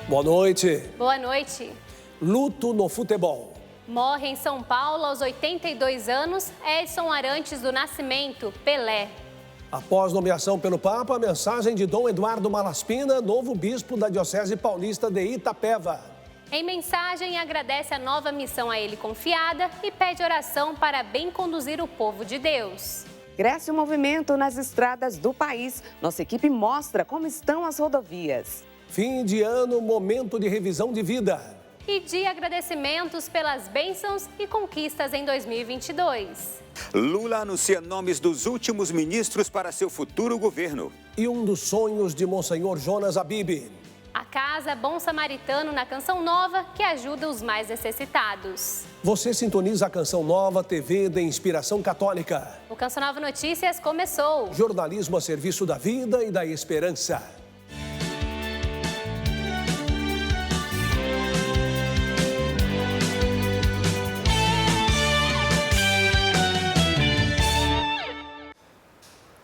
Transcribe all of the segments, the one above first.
Boa noite. Boa noite. Luto no futebol. Morre em São Paulo aos 82 anos Edson Arantes do Nascimento, Pelé. Após nomeação pelo Papa, a mensagem de Dom Eduardo Malaspina, novo bispo da Diocese Paulista de Itapeva. Em mensagem, agradece a nova missão a ele confiada e pede oração para bem conduzir o povo de Deus. Cresce o movimento nas estradas do país. Nossa equipe mostra como estão as rodovias. Fim de ano, momento de revisão de vida. E de agradecimentos pelas bênçãos e conquistas em 2022. Lula anuncia nomes dos últimos ministros para seu futuro governo. E um dos sonhos de Monsenhor Jonas Abib. A Casa Bom Samaritano na Canção Nova, que ajuda os mais necessitados. Você sintoniza a Canção Nova, TV de Inspiração Católica. O Canção Nova Notícias começou. Jornalismo a serviço da vida e da esperança.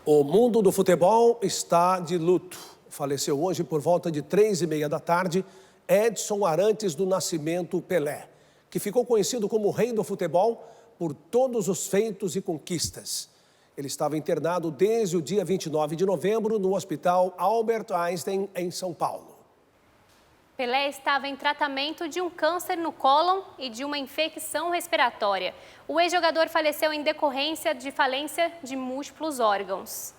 O mundo do futebol está de luto. Faleceu hoje por volta de 3h30 da tarde Edson Arantes do Nascimento Pelé, que ficou conhecido como o rei do futebol por todos os feitos e conquistas. Ele estava internado desde o dia 29 de novembro no Hospital Albert Einstein, em São Paulo. Pelé estava em tratamento de um câncer no cólon e de uma infecção respiratória. O ex-jogador faleceu em decorrência de falência de múltiplos órgãos.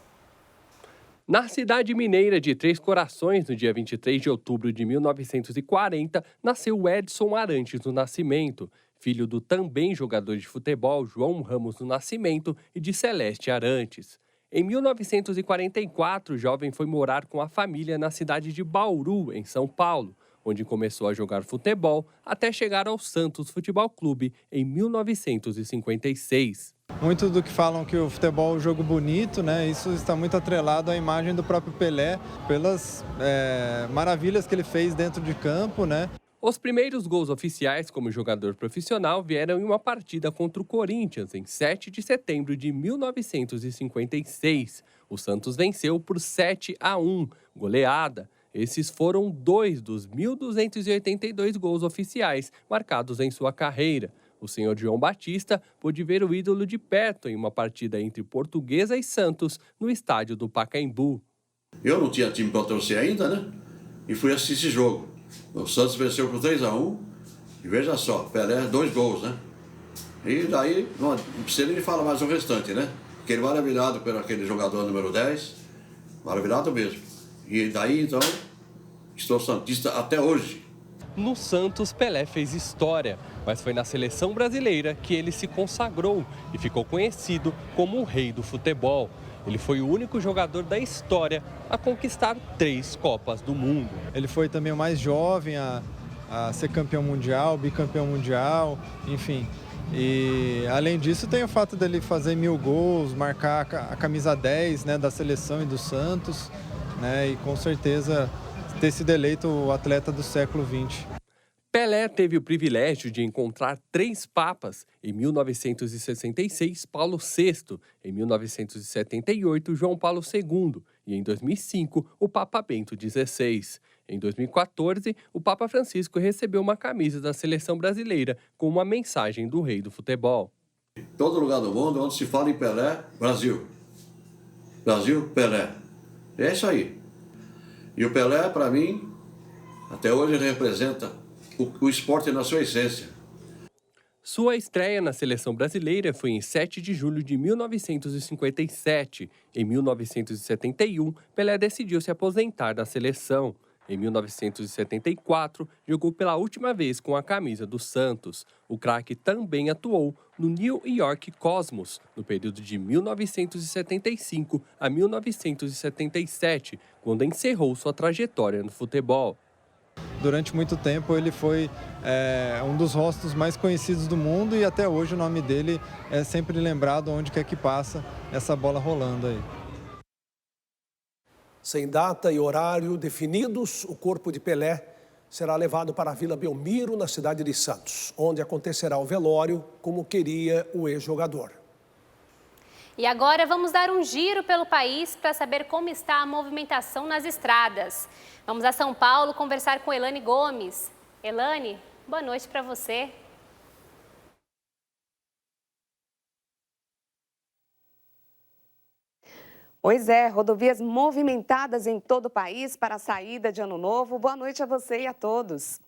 Na cidade mineira de Três Corações, no dia 23 de outubro de 1940, nasceu Edson Arantes do Nascimento, filho do também jogador de futebol João Ramos do Nascimento e de Celeste Arantes. Em 1944, o jovem foi morar com a família na cidade de Bauru, em São Paulo, onde começou a jogar futebol até chegar ao Santos Futebol Clube em 1956. Muito do que falam que o futebol é um jogo bonito, né? Isso está muito atrelado à imagem do próprio Pelé, pelas maravilhas que ele fez dentro de campo, né? Os primeiros gols oficiais como jogador profissional vieram em uma partida contra o Corinthians, em 7 de setembro de 1956. O Santos venceu por 7-1, goleada. Esses foram 2 dos 1.282 gols oficiais marcados em sua carreira. O senhor João Batista pôde ver o ídolo de perto em uma partida entre Portuguesa e Santos no estádio do Pacaembu. Eu não tinha time para torcer ainda, né? E fui assistir esse jogo. O Santos venceu por 3-1. E veja só, Pelé, 2 gols, né? E daí, não precisa nem falar mais o restante, né? Fiquei maravilhado por aquele jogador número 10. Maravilhado mesmo. E daí, então, estou santista até hoje. No Santos, Pelé fez história, mas foi na seleção brasileira que ele se consagrou e ficou conhecido como o rei do futebol. Ele foi o único jogador da história a conquistar 3 Copas do Mundo. Ele foi também o mais jovem a ser campeão mundial, bicampeão mundial, enfim. E além disso tem o fato dele fazer 1000 gols, marcar a camisa 10, né, da seleção e do Santos, né, e com certeza ter sido eleito o atleta do século XX. Pelé teve o privilégio de encontrar 3 papas. Em 1966, Paulo VI. Em 1978, João Paulo II. E em 2005, o Papa Bento XVI. Em 2014, o Papa Francisco recebeu uma camisa da seleção brasileira com uma mensagem do rei do futebol. Todo lugar do mundo onde se fala em Pelé, Brasil. Brasil, Pelé. É isso aí. E o Pelé, para mim, até hoje ele representa o esporte na sua essência. Sua estreia na seleção brasileira foi em 7 de julho de 1957. Em 1971, Pelé decidiu se aposentar da seleção. Em 1974, jogou pela última vez com a camisa do Santos. O craque também atuou no New York Cosmos, no período de 1975 a 1977, quando encerrou sua trajetória no futebol. Durante muito tempo ele foi um dos rostos mais conhecidos do mundo e até hoje o nome dele é sempre lembrado onde quer que passa essa bola rolando aí. Sem data e horário definidos, o corpo de Pelé será levado para a Vila Belmiro, na cidade de Santos, onde acontecerá o velório, como queria o ex-jogador. E agora vamos dar um giro pelo país para saber como está a movimentação nas estradas. Vamos a São Paulo conversar com Elane Gomes. Elane, boa noite para você. Pois é, rodovias movimentadas em todo o país para a saída de Ano Novo. Boa noite a você e a todos.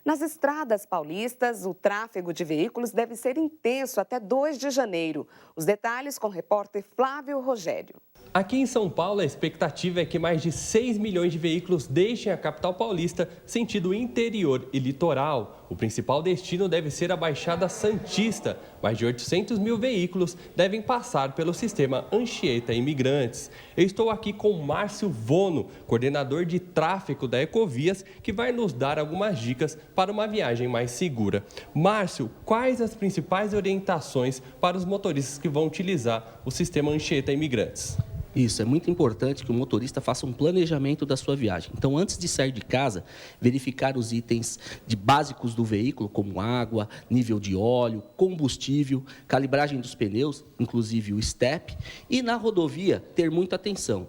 Nas estradas paulistas, o tráfego de veículos deve ser intenso até 2 de janeiro. Os detalhes com o repórter Flávio Rogério. Aqui em São Paulo, a expectativa é que mais de 6 milhões de veículos deixem a capital paulista sentido interior e litoral. O principal destino deve ser a Baixada Santista. Mais de 800 mil veículos devem passar pelo sistema Anchieta Imigrantes. Eu estou aqui com Márcio Vono, coordenador de tráfego da Ecovias, que vai nos dar algumas dicas para uma viagem mais segura. Márcio, quais as principais orientações para os motoristas que vão utilizar o sistema Anchieta Imigrantes? Isso, é muito importante que o motorista faça um planejamento da sua viagem. Então, antes de sair de casa, verificar os itens básicos do veículo, como água, nível de óleo, combustível, calibragem dos pneus, inclusive o step. E na rodovia, ter muita atenção.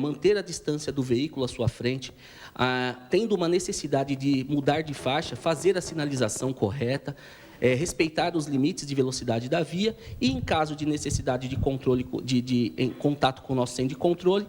Manter a distância do veículo à sua frente, tendo uma necessidade de mudar de faixa, fazer a sinalização correta, respeitar os limites de velocidade da via e, em caso de necessidade de controle, em contato com o nosso centro de controle,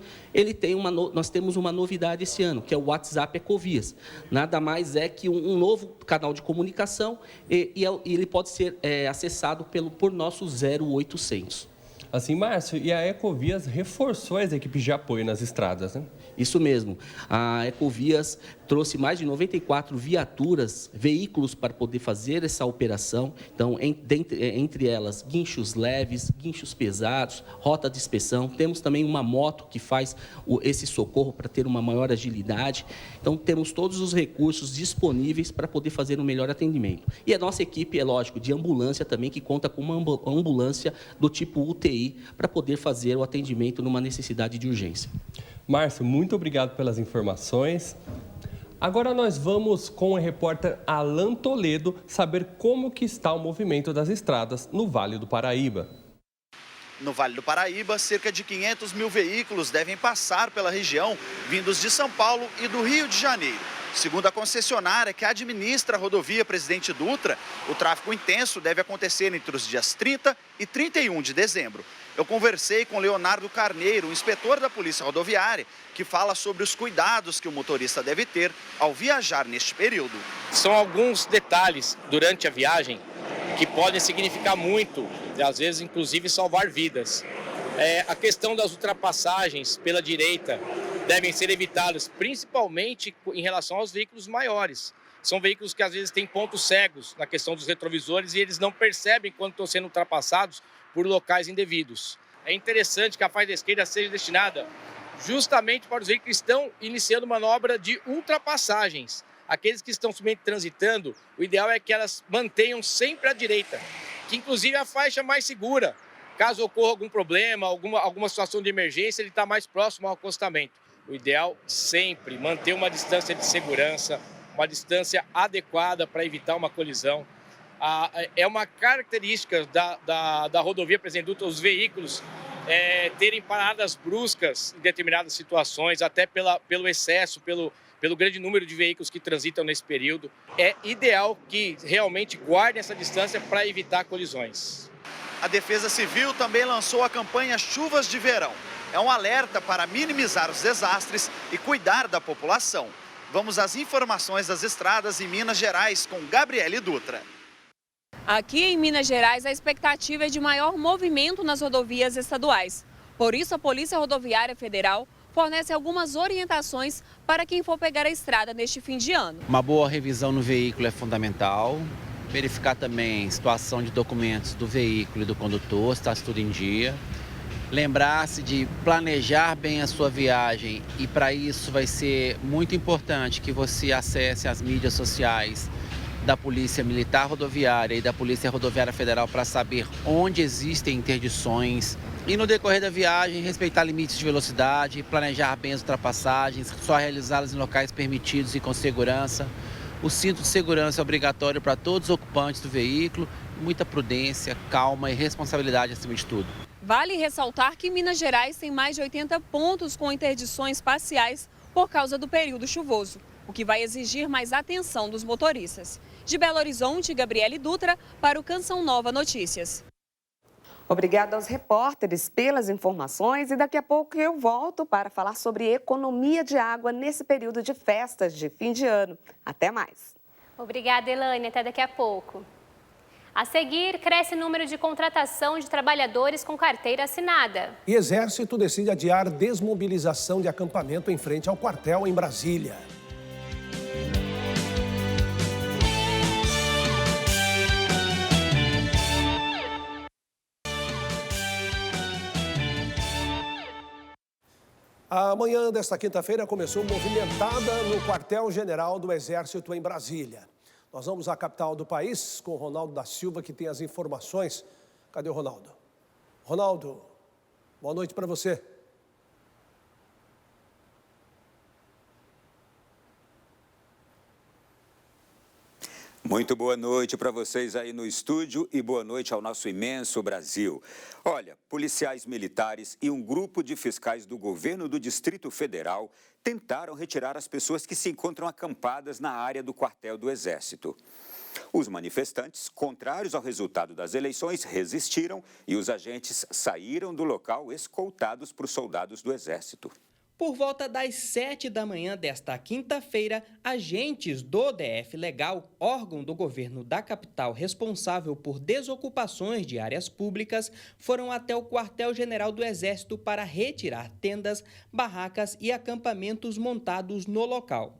nós temos uma novidade esse ano, que é o WhatsApp Ecovias. Nada mais é que um novo canal de comunicação e ele pode ser acessado por nosso 0800. Assim, Márcio, e a Ecovias reforçou as equipes de apoio nas estradas, né? Isso mesmo. A Ecovias trouxe mais de 94 viaturas, veículos para poder fazer essa operação. Então, entre elas, guinchos leves, guinchos pesados, rota de inspeção. Temos também uma moto que faz esse socorro para ter uma maior agilidade. Então, temos todos os recursos disponíveis para poder fazer um melhor atendimento. E a nossa equipe, é lógico, de ambulância também, que conta com uma ambulância do tipo UTI para poder fazer o atendimento numa necessidade de urgência. Márcio, muito obrigado pelas informações. Agora nós vamos com o repórter Alan Toledo saber como que está o movimento das estradas no Vale do Paraíba. No Vale do Paraíba, cerca de 500 mil veículos devem passar pela região, vindos de São Paulo e do Rio de Janeiro. Segundo a concessionária que administra a rodovia Presidente Dutra, o tráfego intenso deve acontecer entre os dias 30 e 31 de dezembro. Eu conversei com Leonardo Carneiro, inspetor da Polícia Rodoviária, que fala sobre os cuidados que o motorista deve ter ao viajar neste período. São alguns detalhes durante a viagem que podem significar muito, e às vezes inclusive salvar vidas. A questão das ultrapassagens pela direita devem ser evitadas, principalmente em relação aos veículos maiores. São veículos que às vezes têm pontos cegos na questão dos retrovisores e eles não percebem quando estão sendo ultrapassados por locais indevidos. É interessante que a faixa da esquerda seja destinada justamente para os veículos que estão iniciando manobra de ultrapassagens. Aqueles que estão somente transitando, o ideal é que elas mantenham sempre à direita, que inclusive é a faixa mais segura. Caso ocorra algum problema, alguma situação de emergência, ele está mais próximo ao acostamento. O ideal sempre manter uma distância de segurança, uma distância adequada para evitar uma colisão. É uma característica da rodovia Presidente Dutra, os veículos terem paradas bruscas em determinadas situações, até pelo excesso, pelo grande número de veículos que transitam nesse período. É ideal que realmente guardem essa distância para evitar colisões. A Defesa Civil também lançou a campanha Chuvas de Verão. É um alerta para minimizar os desastres e cuidar da população. Vamos às informações das estradas em Minas Gerais com Gabriele Dutra. Aqui em Minas Gerais, a expectativa é de maior movimento nas rodovias estaduais. Por isso, a Polícia Rodoviária Federal fornece algumas orientações para quem for pegar a estrada neste fim de ano. Uma boa revisão no veículo é fundamental. Verificar também a situação de documentos do veículo e do condutor, se está tudo em dia. Lembrar-se de planejar bem a sua viagem e para isso vai ser muito importante que você acesse as mídias sociais da Polícia Militar Rodoviária e da Polícia Rodoviária Federal para saber onde existem interdições. E no decorrer da viagem, respeitar limites de velocidade, planejar bem as ultrapassagens, só realizá-las em locais permitidos e com segurança. O cinto de segurança é obrigatório para todos os ocupantes do veículo. Muita prudência, calma e responsabilidade acima de tudo. Vale ressaltar que Minas Gerais tem mais de 80 pontos com interdições parciais por causa do período chuvoso, o que vai exigir mais atenção dos motoristas. De Belo Horizonte, Gabriele Dutra, para o Canção Nova Notícias. Obrigada aos repórteres pelas informações e daqui a pouco eu volto para falar sobre economia de água nesse período de festas de fim de ano. Até mais. Obrigada, Elaine. Até daqui a pouco. A seguir, cresce o número de contratação de trabalhadores com carteira assinada. E Exército decide adiar desmobilização de acampamento em frente ao quartel em Brasília. A manhã desta quinta-feira começou movimentada no quartel-general do Exército em Brasília. Nós vamos à capital do país com o Ronaldo da Silva, que tem as informações. Cadê o Ronaldo? Ronaldo, boa noite para você. Muito boa noite para vocês aí no estúdio e boa noite ao nosso imenso Brasil. Olha, policiais militares e um grupo de fiscais do governo do Distrito Federal tentaram retirar as pessoas que se encontram acampadas na área do quartel do Exército. Os manifestantes, contrários ao resultado das eleições, resistiram e os agentes saíram do local escoltados por soldados do Exército. Por volta das 7 da manhã desta quinta-feira, agentes do DF Legal, órgão do governo da capital responsável por desocupações de áreas públicas, foram até o quartel-general do Exército para retirar tendas, barracas e acampamentos montados no local.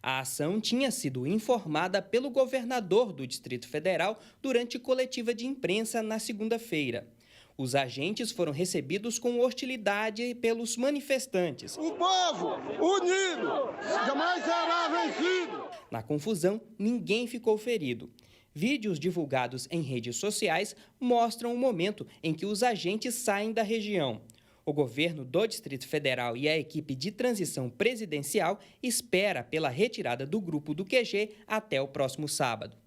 A ação tinha sido informada pelo governador do Distrito Federal durante coletiva de imprensa na segunda-feira. Os agentes foram recebidos com hostilidade pelos manifestantes. O povo unido jamais será vencido. Na confusão, ninguém ficou ferido. Vídeos divulgados em redes sociais mostram o momento em que os agentes saem da região. O governo do Distrito Federal e a equipe de transição presidencial espera pela retirada do grupo do QG até o próximo sábado.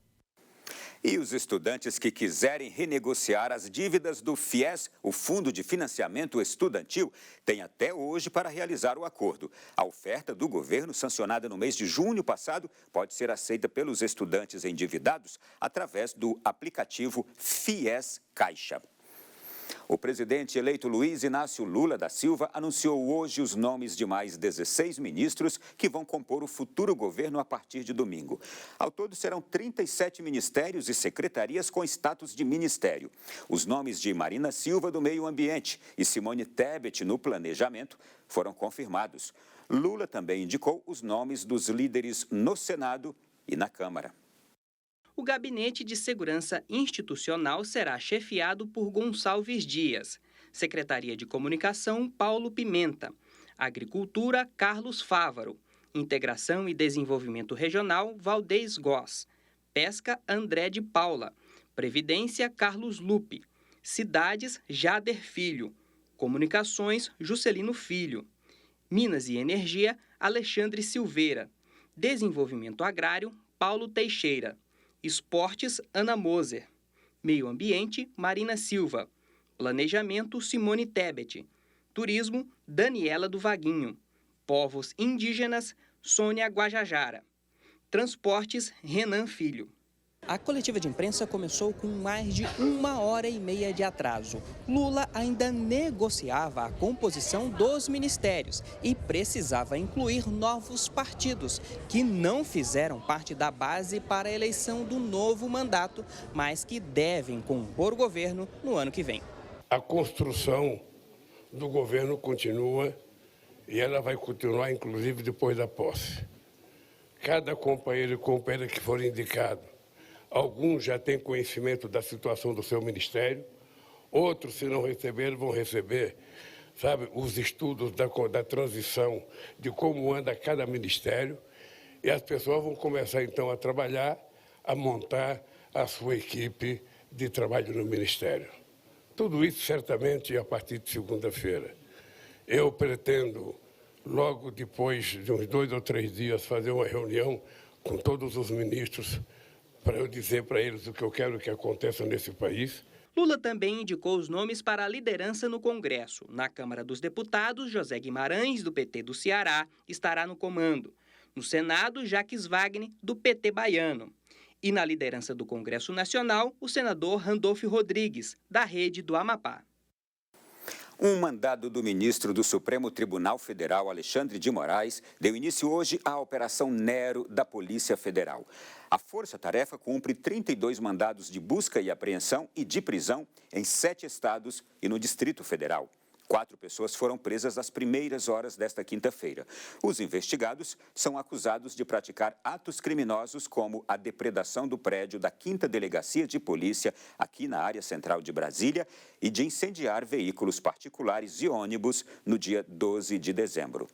E os estudantes que quiserem renegociar as dívidas do FIES, o Fundo de Financiamento Estudantil, têm até hoje para realizar o acordo. A oferta do governo, sancionada no mês de junho passado, pode ser aceita pelos estudantes endividados através do aplicativo FIES Caixa. O presidente eleito Luiz Inácio Lula da Silva anunciou hoje os nomes de mais 16 ministros que vão compor o futuro governo a partir de domingo. Ao todo, serão 37 ministérios e secretarias com status de ministério. Os nomes de Marina Silva, do Meio Ambiente, e Simone Tebet, no Planejamento, foram confirmados. Lula também indicou os nomes dos líderes no Senado e na Câmara. O Gabinete de Segurança Institucional será chefiado por Gonçalves Dias. Secretaria de Comunicação, Paulo Pimenta. Agricultura, Carlos Fávaro. Integração e Desenvolvimento Regional, Valdez Goss. Pesca, André de Paula. Previdência, Carlos Lupe. Cidades, Jader Filho. Comunicações, Juscelino Filho. Minas e Energia, Alexandre Silveira. Desenvolvimento Agrário, Paulo Teixeira. Esportes, Ana Moser. Meio Ambiente, Marina Silva. Planejamento, Simone Tebet. Turismo, Daniela do Vaguinho. Povos Indígenas, Sônia Guajajara. Transportes, Renan Filho. A coletiva de imprensa começou com mais de 1h30 de atraso. Lula ainda negociava a composição dos ministérios e precisava incluir novos partidos que não fizeram parte da base para a eleição do novo mandato, mas que devem compor o governo no ano que vem. A construção do governo continua e ela vai continuar, inclusive, depois da posse. Cada companheiro e companheira que for indicado, alguns já têm conhecimento da situação do seu ministério, outros, se não receberam, vão receber, sabe, os estudos da transição, de como anda cada ministério, e as pessoas vão começar, então, a trabalhar, a montar a sua equipe de trabalho no ministério. Tudo isso, certamente, a partir de segunda-feira. Eu pretendo, logo depois de uns 2 ou 3 dias, fazer uma reunião com todos os ministros para eu dizer para eles o que eu quero que aconteça nesse país. Lula também indicou os nomes para a liderança no Congresso. Na Câmara dos Deputados, José Guimarães, do PT do Ceará, estará no comando. No Senado, Jacques Wagner, do PT baiano. E na liderança do Congresso Nacional, o senador Randolfo Rodrigues, da Rede do Amapá. Um mandado do ministro do Supremo Tribunal Federal, Alexandre de Moraes, deu início hoje à Operação Nero da Polícia Federal. A força-tarefa cumpre 32 mandados de busca e apreensão e de prisão em 7 estados e no Distrito Federal. 4 pessoas foram presas às primeiras horas desta quinta-feira. Os investigados são acusados de praticar atos criminosos como a depredação do prédio da 5ª Delegacia de Polícia, aqui na área central de Brasília, e de incendiar veículos particulares e ônibus no dia 12 de dezembro.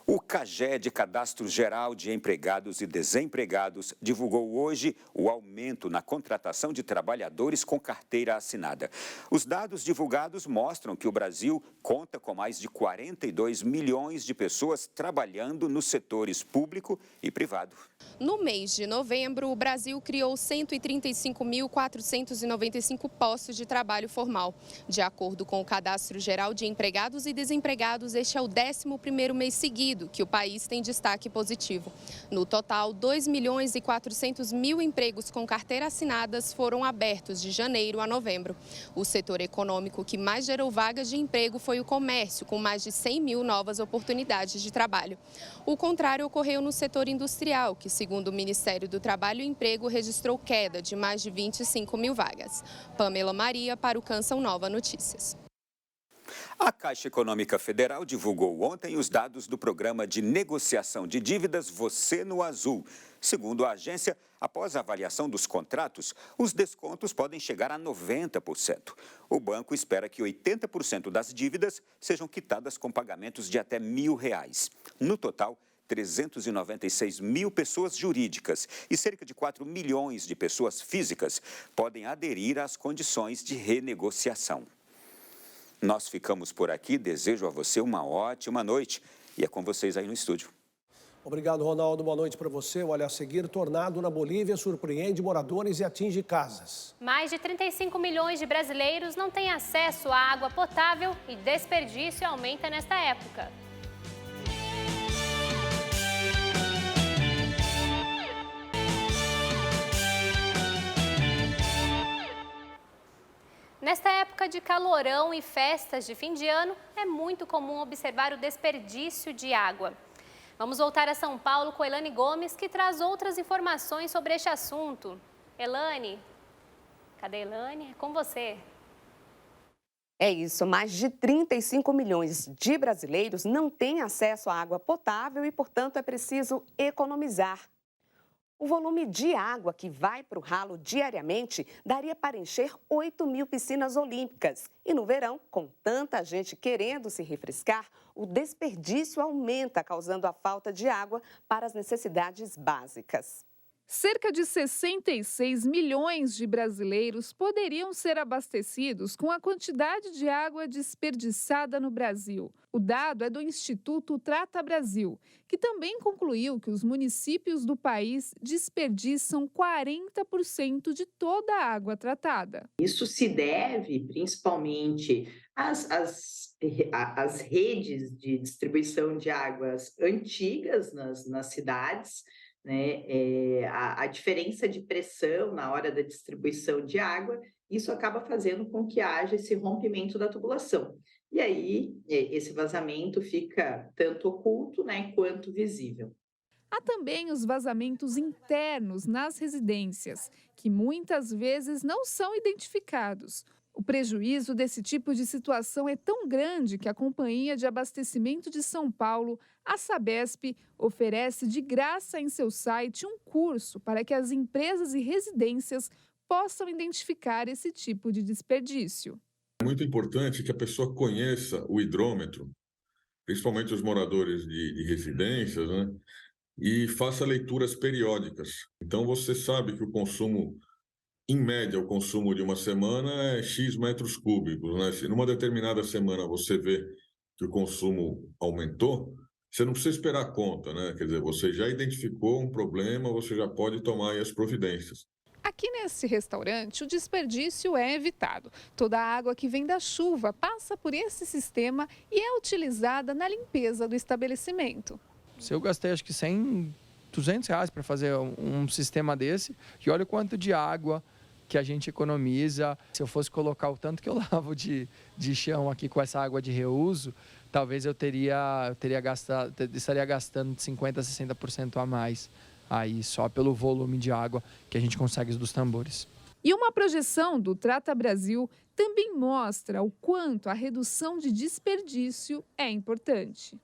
O CAGED, Cadastro Geral de Empregados e Desempregados, divulgou hoje o aumento na contratação de trabalhadores com carteira assinada. Os dados divulgados mostram que o Brasil conta com mais de 42 milhões de pessoas trabalhando nos setores público e privado. No mês de novembro, o Brasil criou 135.495 postos de trabalho formal. De acordo com o Cadastro Geral de Empregados e Desempregados, este é o 11º mês seguido que o país tem destaque positivo. No total, 2.400.000 empregos com carteira assinadas foram abertos de janeiro a novembro. O setor econômico que mais gerou vagas de emprego foi o comércio, com mais de 100.000 novas oportunidades de trabalho. O contrário ocorreu no setor industrial, que, segundo o Ministério do Trabalho e Emprego, registrou queda de mais de 25.000 vagas. Pamela Maria, para o Canção Nova Notícias. A Caixa Econômica Federal divulgou ontem os dados do programa de negociação de dívidas Você no Azul. Segundo a agência, após a avaliação dos contratos, os descontos podem chegar a 90%. O banco espera que 80% das dívidas sejam quitadas com pagamentos de até R$1.000. No total, 396 mil pessoas jurídicas e cerca de 4 milhões de pessoas físicas podem aderir às condições de renegociação. Nós ficamos por aqui, desejo a você uma ótima noite e é com vocês aí no estúdio. Obrigado, Ronaldo. Boa noite para você. Olha, a seguir, tornado na Bolívia surpreende moradores e atinge casas. Mais de 35 milhões de brasileiros não têm acesso à água potável e desperdício aumenta nesta época. Nesta época de calorão e festas de fim de ano, é muito comum observar o desperdício de água. Vamos voltar a São Paulo com Elane Gomes, que traz outras informações sobre este assunto. Elane, cadê Elane? É com você. É isso, mais de 35 milhões de brasileiros não têm acesso à água potável e, portanto, é preciso economizar. O volume de água que vai para o ralo diariamente daria para encher 8.000 piscinas olímpicas. E no verão, com tanta gente querendo se refrescar, o desperdício aumenta, causando a falta de água para as necessidades básicas. Cerca de 66 milhões de brasileiros poderiam ser abastecidos com a quantidade de água desperdiçada no Brasil. O dado é do Instituto Trata Brasil, que também concluiu que os municípios do país desperdiçam 40% de toda a água tratada. Isso se deve principalmente às redes de distribuição de águas antigas nas cidades, né? A diferença de pressão na hora da distribuição de água, isso acaba fazendo com que haja esse rompimento da tubulação. E aí, esse vazamento fica tanto oculto, né, quanto visível. Há também os vazamentos internos nas residências, que muitas vezes não são identificados. O prejuízo desse tipo de situação é tão grande que a Companhia de Abastecimento de São Paulo, a Sabesp, oferece de graça em seu site um curso para que as empresas e residências possam identificar esse tipo de desperdício. É muito importante que a pessoa conheça o hidrômetro, principalmente os moradores de residências, né? E faça leituras periódicas. Então, você sabe que o consumo, em média, o consumo de uma semana é X metros cúbicos, né? Se numa determinada semana você vê que o consumo aumentou, você não precisa esperar a conta, né? Quer dizer, você já identificou um problema, você já pode tomar aí as providências. A Aqui nesse restaurante, o desperdício é evitado. Toda a água que vem da chuva passa por esse sistema e é utilizada na limpeza do estabelecimento. Se eu gastei acho que 100, 200 reais para fazer um sistema desse, e olha o quanto de água que a gente economiza. Se eu fosse colocar o tanto que eu lavo de chão aqui com essa água de reuso, talvez eu estaria gastando de 50% a 60% a mais aí só pelo volume de água que a gente consegue dos tambores. E uma projeção do Trata Brasil também mostra o quanto a redução de desperdício é importante.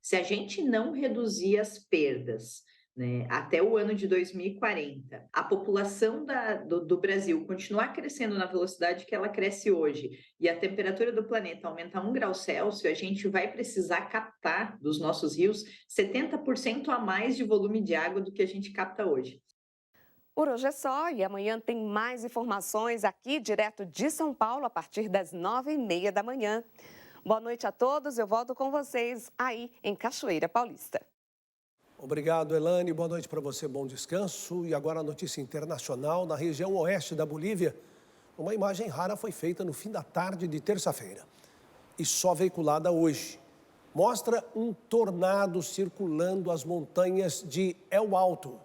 Se a gente não reduzir as perdas, né, até o ano de 2040, a população do Brasil continuar crescendo na velocidade que ela cresce hoje e a temperatura do planeta aumentar 1 grau Celsius, a gente vai precisar captar dos nossos rios 70% a mais de volume de água do que a gente capta hoje. Por hoje é só e amanhã tem mais informações aqui direto de São Paulo a partir das 9h30 da manhã. Boa noite a todos, eu volto com vocês aí em Cachoeira Paulista. Obrigado, Elane. Boa noite para você, bom descanso. E agora a notícia internacional. Na região oeste da Bolívia, uma imagem rara foi feita no fim da tarde de terça-feira e só veiculada hoje. Mostra um tornado circulando as montanhas de El Alto.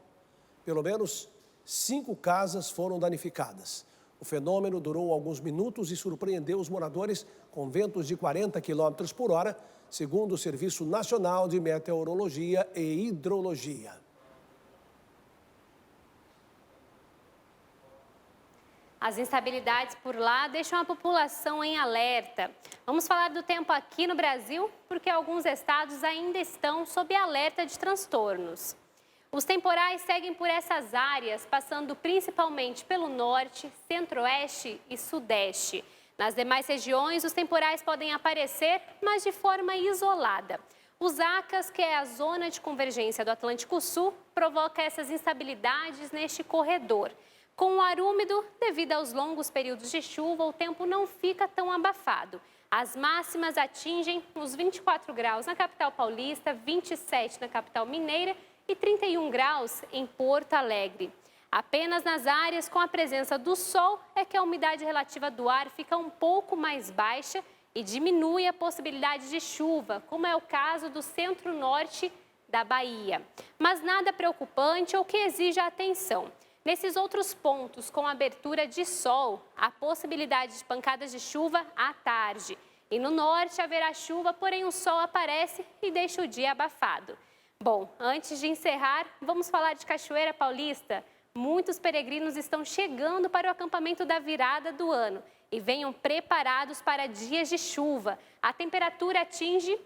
Pelo menos 5 casas foram danificadas. O fenômeno durou alguns minutos e surpreendeu os moradores com ventos de 40 km por hora, segundo o Serviço Nacional de Meteorologia e Hidrologia. As instabilidades por lá deixam a população em alerta. Vamos falar do tempo aqui no Brasil, porque alguns estados ainda estão sob alerta de transtornos. Os temporais seguem por essas áreas, passando principalmente pelo norte, centro-oeste e sudeste. Nas demais regiões, os temporais podem aparecer, mas de forma isolada. Os ACAS, que é a zona de convergência do Atlântico Sul, provoca essas instabilidades neste corredor. Com o ar úmido, devido aos longos períodos de chuva, o tempo não fica tão abafado. As máximas atingem os 24 graus na capital paulista, 27 na capital mineira e 31 graus em Porto Alegre. Apenas nas áreas com a presença do sol é que a umidade relativa do ar fica um pouco mais baixa e diminui a possibilidade de chuva, como é o caso do centro-norte da Bahia. Mas nada preocupante ou que exija atenção. Nesses outros pontos, com abertura de sol, há possibilidade de pancadas de chuva à tarde. E no norte haverá chuva, porém o sol aparece e deixa o dia abafado. Bom, antes de encerrar, vamos falar de Cachoeira Paulista. Muitos peregrinos estão chegando para o acampamento da virada do ano e venham preparados para dias de chuva. A temperatura atinge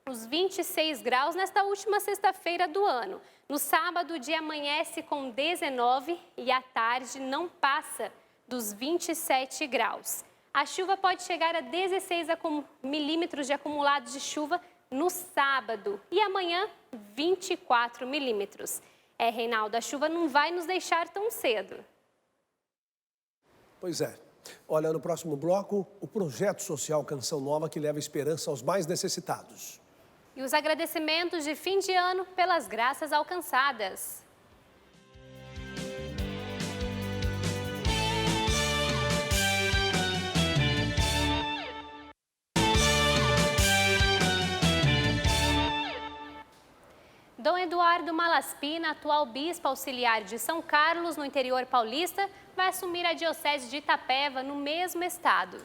os 26 graus nesta última sexta-feira do ano. No sábado, o dia amanhece com 19 e à tarde não passa dos 27 graus. A chuva pode chegar a 16 milímetros de acumulados de chuva no sábado e amanhã 24 milímetros. Reinaldo, a chuva não vai nos deixar tão cedo. Pois é. Olha, no próximo bloco, o projeto social Canção Nova que leva esperança aos mais necessitados. E os agradecimentos de fim de ano pelas graças alcançadas. Dom Eduardo Malaspina, atual bispo auxiliar de São Carlos, no interior paulista, vai assumir a diocese de Itapeva, no mesmo estado.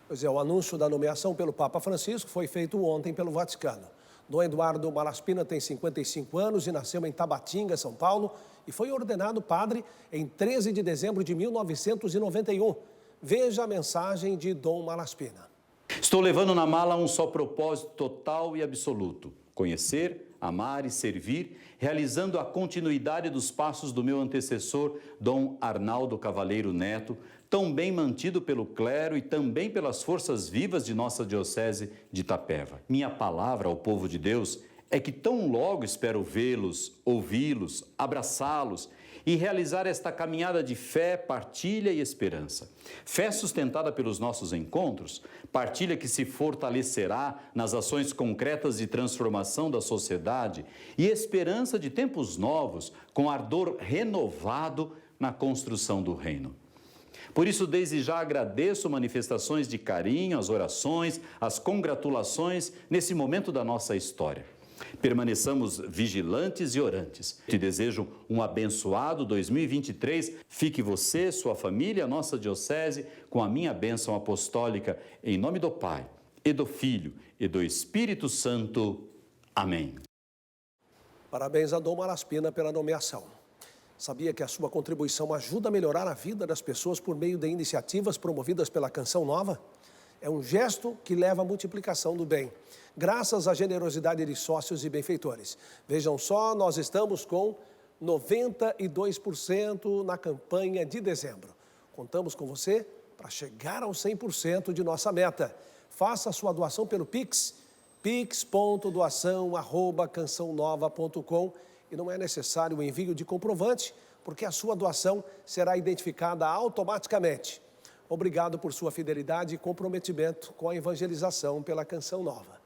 Pois é, o anúncio da nomeação pelo Papa Francisco foi feito ontem pelo Vaticano. Dom Eduardo Malaspina tem 55 anos e nasceu em Tabatinga, São Paulo, e foi ordenado padre em 13 de dezembro de 1991. Veja a mensagem de Dom Malaspina. Estou levando na mala um só propósito total e absoluto: conhecer, amar e servir, realizando a continuidade dos passos do meu antecessor, Dom Arnaldo Cavaleiro Neto, tão bem mantido pelo clero e também pelas forças vivas de nossa diocese de Itapeva. Minha palavra ao povo de Deus é que tão logo espero vê-los, ouvi-los, abraçá-los e realizar esta caminhada de fé, partilha e esperança. Fé sustentada pelos nossos encontros, partilha que se fortalecerá nas ações concretas de transformação da sociedade e esperança de tempos novos, com ardor renovado na construção do reino. Por isso, desde já agradeço manifestações de carinho, as orações, as congratulações nesse momento da nossa história. Permaneçamos vigilantes e orantes. Te desejo um abençoado 2023. Fique você, sua família, a nossa diocese, com a minha bênção apostólica, em nome do Pai, e do Filho, e do Espírito Santo. Amém. Parabéns a Dom Malaspina pela nomeação. Sabia que a sua contribuição ajuda a melhorar a vida das pessoas por meio de iniciativas promovidas pela Canção Nova? É um gesto que leva à multiplicação do bem, graças à generosidade de sócios e benfeitores. Vejam só, nós estamos com 92% na campanha de dezembro. Contamos com você para chegar aos 100% de nossa meta. Faça a sua doação pelo Pix, pix.doação@cançãonova.com, e não é necessário o envio de comprovante, porque a sua doação será identificada automaticamente. Obrigado por sua fidelidade e comprometimento com a evangelização pela Canção Nova.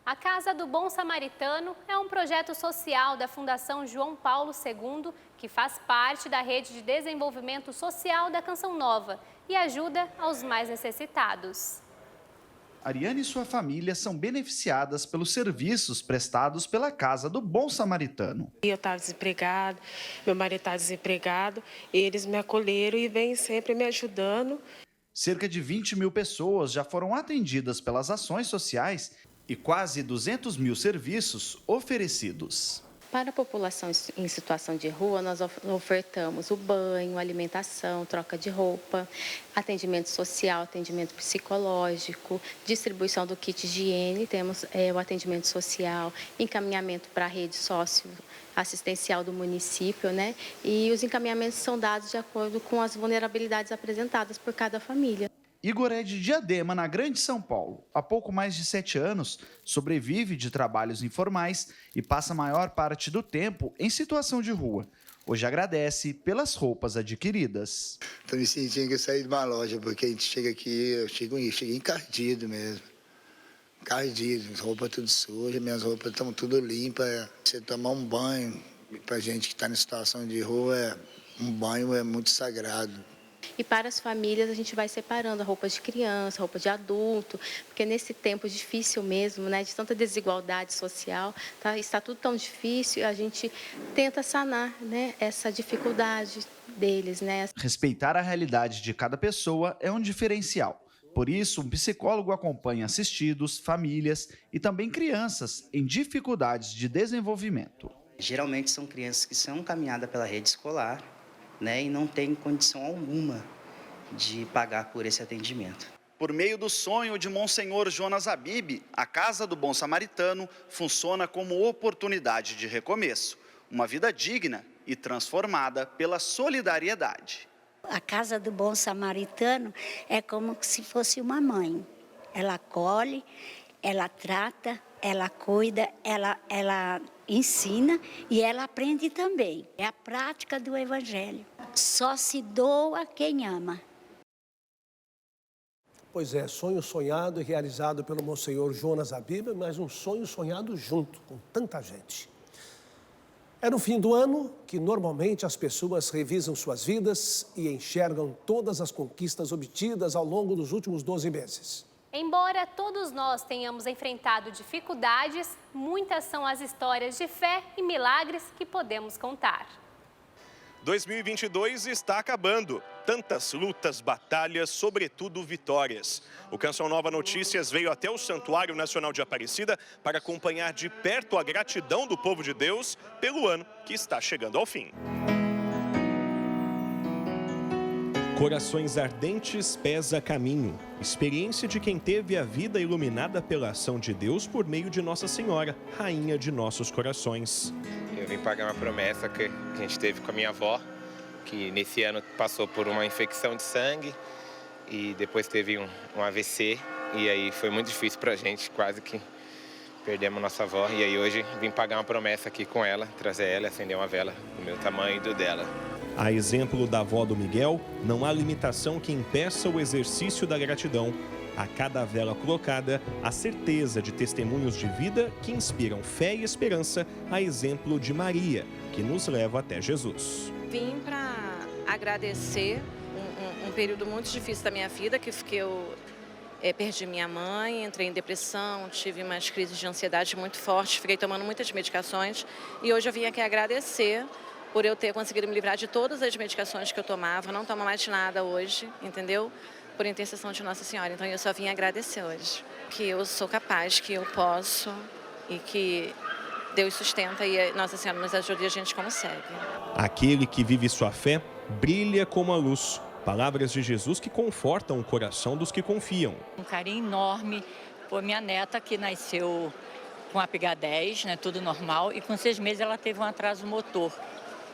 A Casa do Bom Samaritano é um projeto social da Fundação João Paulo II, que faz parte da rede de desenvolvimento social da Canção Nova e ajuda aos mais necessitados. Ariane e sua família são beneficiadas pelos serviços prestados pela Casa do Bom Samaritano. Eu estava desempregado, meu marido está desempregado, eles me acolheram e vêm sempre me ajudando. Cerca de 20 mil pessoas já foram atendidas pelas ações sociais e quase 200 mil serviços oferecidos. Para a população em situação de rua, nós ofertamos o banho, alimentação, troca de roupa, atendimento social, atendimento psicológico, distribuição do kit de higiene, temos o atendimento social, encaminhamento para a rede socioassistencial do município, né? E os encaminhamentos são dados de acordo com as vulnerabilidades apresentadas por cada família. Igor é de Diadema, na Grande São Paulo. Há pouco mais de 7 anos, sobrevive de trabalhos informais e passa a maior parte do tempo em situação de rua. Hoje agradece pelas roupas adquiridas. Estou me sentindo que eu saí de uma loja, porque a gente chega aqui, eu cheguei encardido mesmo. Encardido, roupa tudo suja, minhas roupas estão tudo limpas. Você tomar um banho, pra gente que está em situação de rua, um banho é muito sagrado. E para as famílias a gente vai separando a roupa de criança, roupa de adulto, porque nesse tempo difícil mesmo, né, de tanta desigualdade social, está tudo tão difícil, a gente tenta sanar, né, essa dificuldade deles, né. Respeitar a realidade de cada pessoa é um diferencial. Por isso, um psicólogo acompanha assistidos, famílias e também crianças em dificuldades de desenvolvimento. Geralmente são crianças que são encaminhadas pela rede escolar, né, e não tem condição alguma de pagar por esse atendimento. Por meio do sonho de Monsenhor Jonas Habib, a Casa do Bom Samaritano funciona como oportunidade de recomeço, uma vida digna e transformada pela solidariedade. A Casa do Bom Samaritano é como se fosse uma mãe. Ela acolhe, ela trata, ela cuida, ela ensina e ela aprende também. É a prática do Evangelho. Só se doa quem ama. Pois é, sonho sonhado e realizado pelo Monsenhor Jonas Habib, mas um sonho sonhado junto com tanta gente. É no fim do ano que normalmente as pessoas revisam suas vidas e enxergam todas as conquistas obtidas ao longo dos últimos 12 meses. Embora todos nós tenhamos enfrentado dificuldades, muitas são as histórias de fé e milagres que podemos contar. 2022 está acabando. Tantas lutas, batalhas, sobretudo vitórias. O Canção Nova Notícias veio até o Santuário Nacional de Aparecida para acompanhar de perto a gratidão do povo de Deus pelo ano que está chegando ao fim. Corações ardentes, pés a caminho. Experiência de quem teve a vida iluminada pela ação de Deus por meio de Nossa Senhora, Rainha de nossos corações. Eu vim pagar uma promessa que a gente teve com a minha avó, que nesse ano passou por uma infecção de sangue e depois teve um AVC. E aí foi muito difícil pra gente, quase que perdemos nossa avó. E aí hoje vim pagar uma promessa aqui com ela, trazer ela e acender uma vela do meu tamanho e do dela. A exemplo da avó do Miguel, não há limitação que impeça o exercício da gratidão. A cada vela colocada, a certeza de testemunhos de vida que inspiram fé e esperança, a exemplo de Maria, que nos leva até Jesus. vim para agradecer um período muito difícil da minha vida, que eu perdi minha mãe, entrei em depressão, tive umas crises de ansiedade muito fortes, fiquei tomando muitas medicações e hoje eu vim aqui agradecer por eu ter conseguido me livrar de todas as medicações que eu tomava, não tomo mais nada hoje, entendeu? Por intercessão de Nossa Senhora. Então eu só vim agradecer hoje, que eu sou capaz, que eu posso e que Deus sustenta e Nossa Senhora nos ajuda e a gente consegue. Aquele que vive sua fé brilha como a luz. Palavras de Jesus que confortam o coração dos que confiam. Um carinho enorme por minha neta, que nasceu com APH10, né, tudo normal, e com 6 meses ela teve um atraso motor.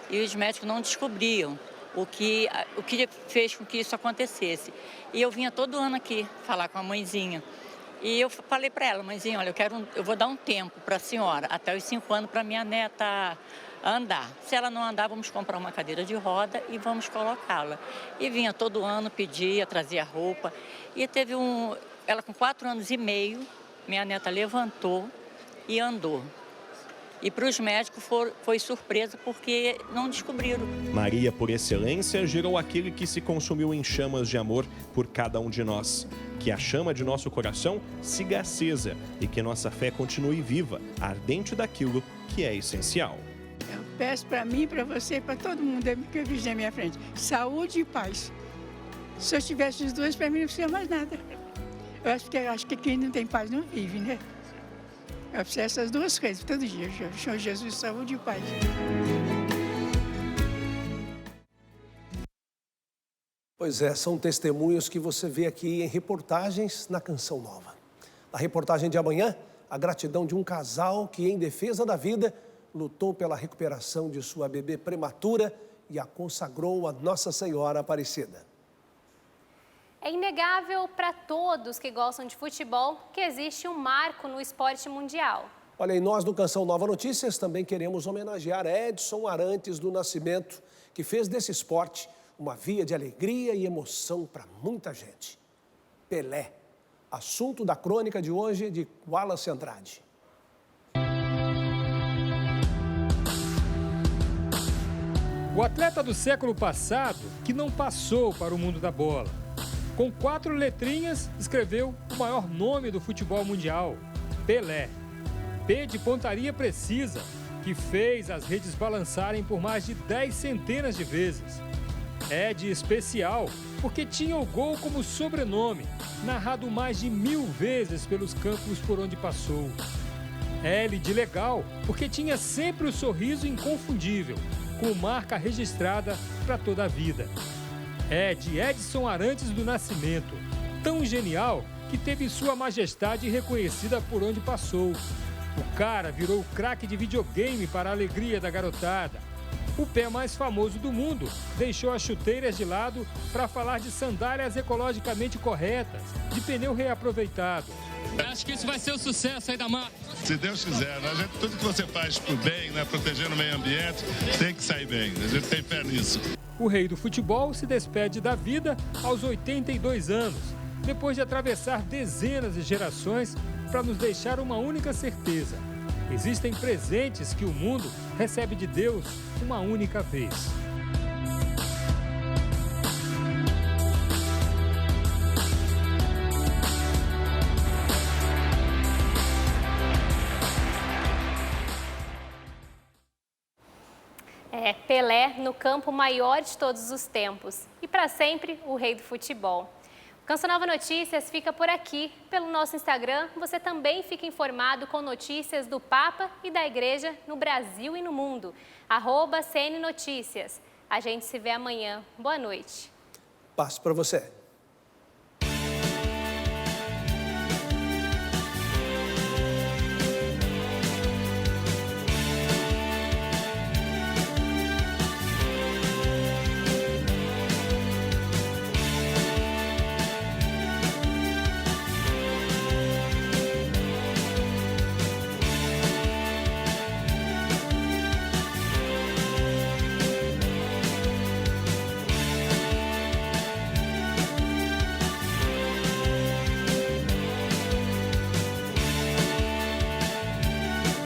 E os médicos não descobriam o que fez com que isso acontecesse. E eu vinha todo ano aqui falar com a mãezinha. E eu falei para ela, mãezinha, olha, eu vou dar um tempo para a senhora, até os 5 anos, para minha neta andar. Se ela não andar, vamos comprar uma cadeira de roda e vamos colocá-la. E vinha todo ano, pedia, trazia roupa. E teve ela com 4 anos e meio, minha neta levantou e andou. E para os médicos foi surpresa porque não descobriram. Maria, por excelência, gerou aquele que se consumiu em chamas de amor por cada um de nós. Que a chama de nosso coração siga acesa e que nossa fé continue viva, ardente daquilo que é essencial. Eu peço para mim, para você, para todo mundo que eu vejo na minha frente, saúde e paz. Se eu tivesse os dois, para mim não precisa mais nada. Eu acho que quem não tem paz não vive, né? Eu preciso dessas duas coisas todo dia. Senhor Jesus, saúde e paz. Pois é, são testemunhos que você vê aqui em reportagens na Canção Nova. Na reportagem de amanhã, a gratidão de um casal que, em defesa da vida, lutou pela recuperação de sua bebê prematura e a consagrou a Nossa Senhora Aparecida. É inegável para todos que gostam de futebol que existe um marco no esporte mundial. Olha, e nós do Canção Nova Notícias também queremos homenagear Edson Arantes do Nascimento, que fez desse esporte uma via de alegria e emoção para muita gente. Pelé, assunto da crônica de hoje de Wallace Andrade. O atleta do século passado que não passou para o mundo da bola. Com 4 letrinhas, escreveu o maior nome do futebol mundial, Pelé. P de pontaria precisa, que fez as redes balançarem por mais de 10 centenas de vezes. É de especial, porque tinha o gol como sobrenome, narrado mais de 1000 vezes pelos campos por onde passou. L de legal, porque tinha sempre o sorriso inconfundível, com marca registrada para toda a vida. É de Edson Arantes do Nascimento, tão genial que teve sua majestade reconhecida por onde passou. O cara virou craque de videogame para a alegria da garotada. O pé mais famoso do mundo deixou as chuteiras de lado para falar de sandálias ecologicamente corretas, de pneu reaproveitado. Acho que isso vai ser o sucesso aí da marca. Se Deus quiser, né? Tudo que você faz por bem, né? Protegendo o meio ambiente, tem que sair bem. A gente tem fé nisso. O rei do futebol se despede da vida aos 82 anos, depois de atravessar dezenas de gerações para nos deixar uma única certeza. Existem presentes que o mundo recebe de Deus uma única vez. Pelé no campo maior de todos os tempos e para sempre o rei do futebol. O Canção Nova Notícias fica por aqui. Pelo nosso Instagram, você também fica informado com notícias do Papa e da Igreja no Brasil e no mundo. @CN Notícias. A gente se vê amanhã. Boa noite. Passo para você.